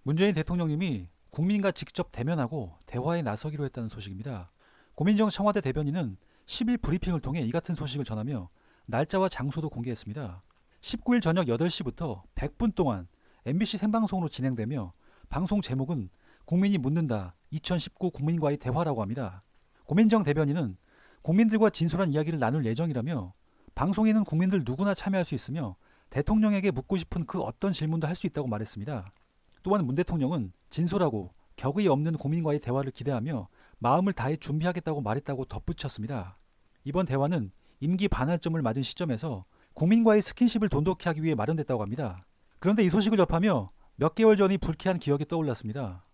문재인 대통령님이 국민과 직접 대면하고 대화에 나서기로 했다는 소식입니다. 고민정 청와대 대변인은 10일 브리핑을 통해 이 같은 소식을 전하며 날짜와 장소도 공개했습니다. 19일 저녁 8시부터 100분 동안 MBC 생방송으로 진행되며 방송 제목은 국민이 묻는다 2019 국민과의 대화라고 합니다. 고민정 대변인은 국민들과 진솔한 이야기를 나눌 예정이라며 방송에는 국민들 누구나 참여할 수 있으며 대통령에게 묻고 싶은 그 어떤 질문도 할 수 있다고 말했습니다. 또한 문 대통령은 진솔하고 격의 없는 국민과의 대화를 기대하며 마음을 다해 준비하겠다고 말했다고 덧붙였습니다. 이번 대화는 임기 반환점을 맞은 시점에서 국민과의 스킨십을 돈독히 하기 위해 마련됐다고 합니다. 그런데 이 소식을 접하며 몇 개월 전이 불쾌한 기억이 떠올랐습니다.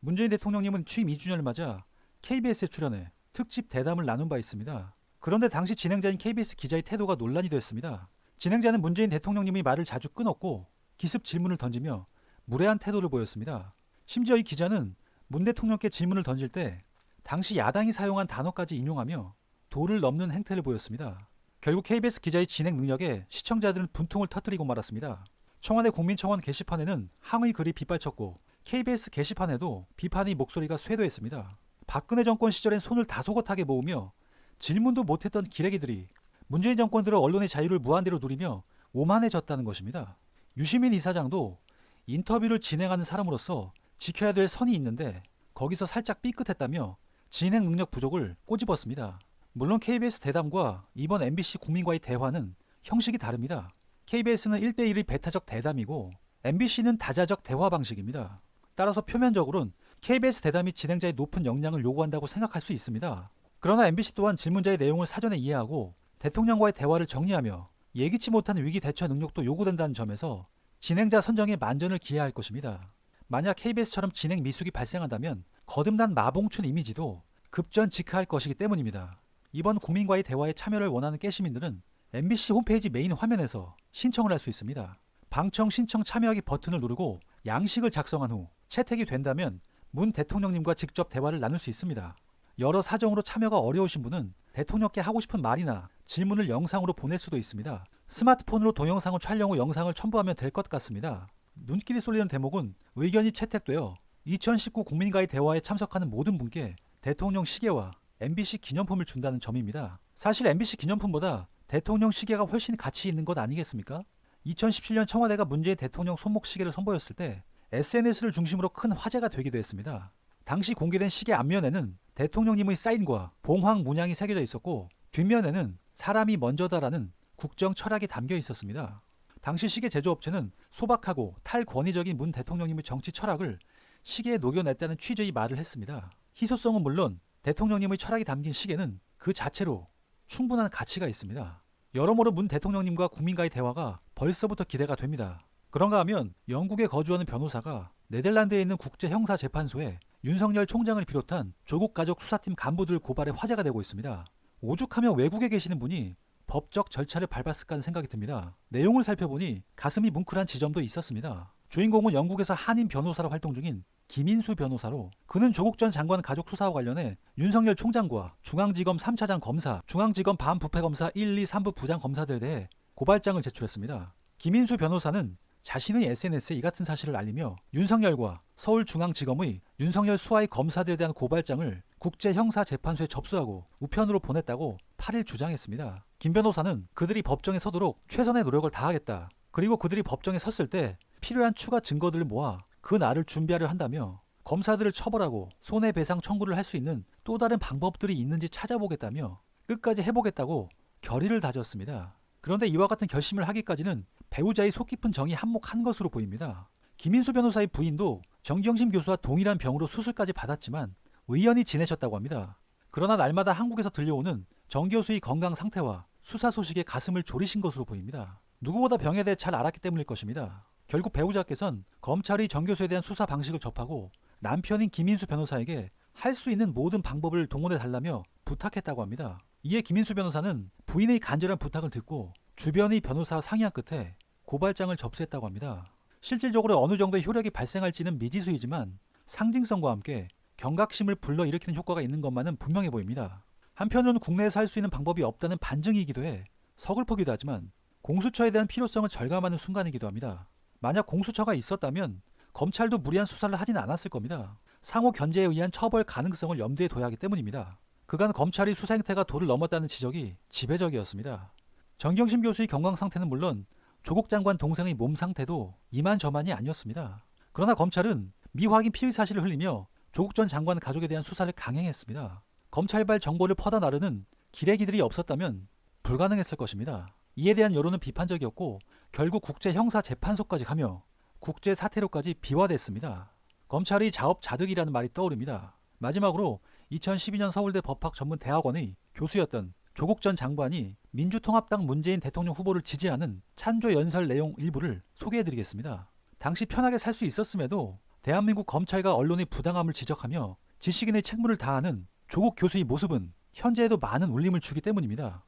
문재인 대통령님은 취임 2주년을 맞아 KBS에 출연해 특집 대담을 나눈 바 있습니다. 그런데 당시 진행자인 KBS 기자의 태도가 논란이 되었습니다. 진행자는 문재인 대통령님의 말을 자주 끊었고 기습 질문을 던지며 무례한 태도를 보였습니다. 심지어 이 기자는 문 대통령께 질문을 던질 때 당시 야당이 사용한 단어까지 인용하며 도를 넘는 행태를 보였습니다. 결국 KBS 기자의 진행 능력에 시청자들은 분통을 터뜨리고 말았습니다. 청와대 국민청원 게시판에는 항의 글이 빗발쳤고 KBS 게시판에도 비판의 목소리가 쇄도했습니다. 박근혜 정권 시절엔 손을 다소곳하게 모으며 질문도 못했던 기레기들이 문재인 정권 들어 언론의 자유를 무한대로 누리며 오만해졌다는 것입니다. 유시민 이사장도 인터뷰를 진행하는 사람으로서 지켜야 될 선이 있는데 거기서 살짝 삐끗했다며 진행 능력 부족을 꼬집었습니다. 물론 KBS 대담과 이번 MBC 국민과의 대화는 형식이 다릅니다. KBS는 1대1의 배타적 대담이고 MBC는 다자적 대화 방식입니다. 따라서 표면적으로는 KBS 대담이 진행자의 높은 역량을 요구한다고 생각할 수 있습니다. 그러나 MBC 또한 질문자의 내용을 사전에 이해하고 대통령과의 대화를 정리하며 예기치 못한 위기 대처 능력도 요구된다는 점에서 진행자 선정에 만전을 기해야 할 것입니다. 만약 KBS처럼 진행 미숙이 발생한다면 거듭난 마봉춘 이미지도 급전직하할 것이기 때문입니다. 이번 국민과의 대화에 참여를 원하는 깨시민들은 MBC 홈페이지 메인 화면에서 신청을 할 수 있습니다. 방청 신청 참여하기 버튼을 누르고 양식을 작성한 후 채택이 된다면 문 대통령님과 직접 대화를 나눌 수 있습니다. 여러 사정으로 참여가 어려우신 분은 대통령께 하고 싶은 말이나 질문을 영상으로 보낼 수도 있습니다. 스마트폰으로 동영상을 촬영 후 영상을 첨부하면 될 것 같습니다. 눈길이 쏠리는 대목은 의견이 채택되어 2019 국민과의 대화에 참석하는 모든 분께 대통령 시계와 MBC 기념품을 준다는 점입니다. 사실 MBC 기념품보다 대통령 시계가 훨씬 가치 있는 것 아니겠습니까? 2017년 청와대가 문재인 대통령 손목 시계를 선보였을 때 SNS를 중심으로 큰 화제가 되기도 했습니다. 당시 공개된 시계 앞면에는 대통령님의 사인과 봉황 문양이 새겨져 있었고 뒷면에는 사람이 먼저다라는 국정 철학이 담겨 있었습니다. 당시 시계 제조업체는 소박하고 탈권위적인 문 대통령님의 정치 철학을 시계에 녹여냈다는 취지의 말을 했습니다. 희소성은 물론 대통령님의 철학이 담긴 시계는 그 자체로 충분한 가치가 있습니다. 여러모로 문 대통령님과 국민과의 대화가 벌써부터 기대가 됩니다. 그런가 하면 영국에 거주하는 변호사가 네덜란드에 있는 국제형사재판소에 윤석열 총장을 비롯한 조국 가족 수사팀 간부들 고발에 화제가 되고 있습니다. 오죽하면 외국에 계시는 분이 법적 절차를 밟았을까 하는 생각이 듭니다. 내용을 살펴보니 가슴이 뭉클한 지점도 있었습니다. 주인공은 영국에서 한인 변호사로 활동 중인 김인수 변호사로 그는 조국 전 장관 가족 수사와 관련해 윤석열 총장과 중앙지검 3차장 검사, 중앙지검 반부패검사 1, 2, 3부 부장 검사들에 대해 고발장을 제출했습니다. 김인수 변호사는 자신의 SNS에 이 같은 사실을 알리며 윤석열과 서울중앙지검의 윤석열 수하의 검사들에 대한 고발장을 국제형사재판소에 접수하고 우편으로 보냈다고 8일 주장했습니다. 김 변호사는 그들이 법정에 서도록 최선의 노력을 다하겠다. 그리고 그들이 법정에 섰을 때 필요한 추가 증거들을 모아 그 날을 준비하려 한다며 검사들을 처벌하고 손해배상 청구를 할 수 있는 또 다른 방법들이 있는지 찾아보겠다며 끝까지 해보겠다고 결의를 다졌습니다. 그런데 이와 같은 결심을 하기까지는 배우자의 속 깊은 정이 한몫한 것으로 보입니다. 김인수 변호사의 부인도 정경심 교수와 동일한 병으로 수술까지 받았지만 의연히 지내셨다고 합니다. 그러나 날마다 한국에서 들려오는 정 교수의 건강 상태와 수사 소식에 가슴을 졸이신 것으로 보입니다. 누구보다 병에 대해 잘 알았기 때문일 것입니다. 결국 배우자께서는 검찰이 정 교수에 대한 수사 방식을 접하고 남편인 김인수 변호사에게 할 수 있는 모든 방법을 동원해 달라며 부탁했다고 합니다. 이에 김인수 변호사는 부인의 간절한 부탁을 듣고 주변의 변호사와 상의한 끝에 고발장을 접수했다고 합니다. 실질적으로 어느 정도의 효력이 발생할지는 미지수이지만 상징성과 함께 경각심을 불러일으키는 효과가 있는 것만은 분명해 보입니다. 한편으로는 국내에서 할 수 있는 방법이 없다는 반증이기도 해 서글프기도 하지만 공수처에 대한 필요성을 절감하는 순간이기도 합니다. 만약 공수처가 있었다면 검찰도 무리한 수사를 하진 않았을 겁니다. 상호 견제에 의한 처벌 가능성을 염두에 둬야 하기 때문입니다. 그간 검찰이 수사 행태가 도를 넘었다는 지적이 지배적이었습니다. 정경심 교수의 건강 상태는 물론 조국 장관 동생의 몸 상태도 이만저만이 아니었습니다. 그러나 검찰은 미확인 피의 사실을 흘리며 조국 전 장관 가족에 대한 수사를 강행했습니다. 검찰발 정보를 퍼다 나르는 기레기들이 없었다면 불가능했을 것입니다. 이에 대한 여론은 비판적이었고 결국 국제형사재판소까지 가며 국제사태로까지 비화됐습니다. 검찰의 자업자득이라는 말이 떠오릅니다. 마지막으로 2012년 서울대 법학전문대학원의 교수였던 조국 전 장관이 민주통합당 문재인 대통령 후보를 지지하는 찬조 연설 내용 일부를 소개해드리겠습니다. 당시 편하게 살 수 있었음에도 대한민국 검찰과 언론의 부당함을 지적하며 지식인의 책무를 다하는 조국 교수의 모습은 현재에도 많은 울림을 주기 때문입니다.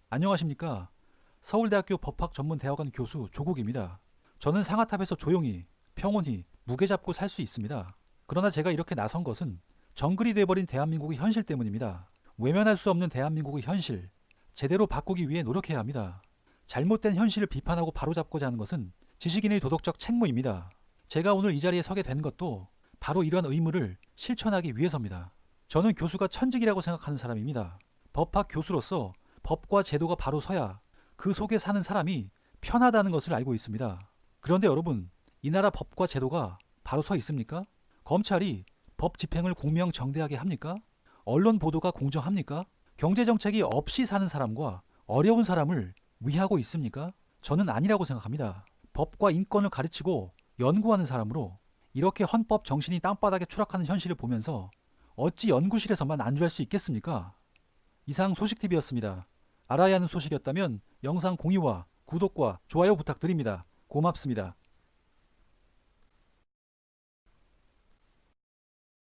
안녕하십니까. 서울대학교 법학전문대학원 교수 조국입니다. 저는 상하탑에서 조용히 평온히 무게 잡고 살 수 있습니다. 그러나 제가 이렇게 나선 것은 정글이 돼버린 대한민국의 현실 때문입니다. 외면할 수 없는 대한민국의 현실, 제대로 바꾸기 위해 노력해야 합니다. 잘못된 현실을 비판하고 바로잡고자 하는 것은 지식인의 도덕적 책무입니다. 제가 오늘 이 자리에 서게 된 것도 바로 이러한 의무를 실천하기 위해서입니다. 저는 교수가 천직이라고 생각하는 사람입니다. 법학 교수로서 법과 제도가 바로 서야 그 속에 사는 사람이 편하다는 것을 알고 있습니다. 그런데 여러분, 이 나라 법과 제도가 바로 서 있습니까? 검찰이 법 집행을 공명정대하게 합니까? 언론 보도가 공정합니까? 경제정책이 없이 사는 사람과 어려운 사람을 위하고 있습니까? 저는 아니라고 생각합니다. 법과 인권을 가르치고 연구하는 사람으로 이렇게 헌법 정신이 땅바닥에 추락하는 현실을 보면서 어찌 연구실에서만 안주할 수 있겠습니까? 이상 소식TV였습니다. 알아야 하는 소식이었다면 영상 공유와 구독과 좋아요 부탁드립니다. 고맙습니다.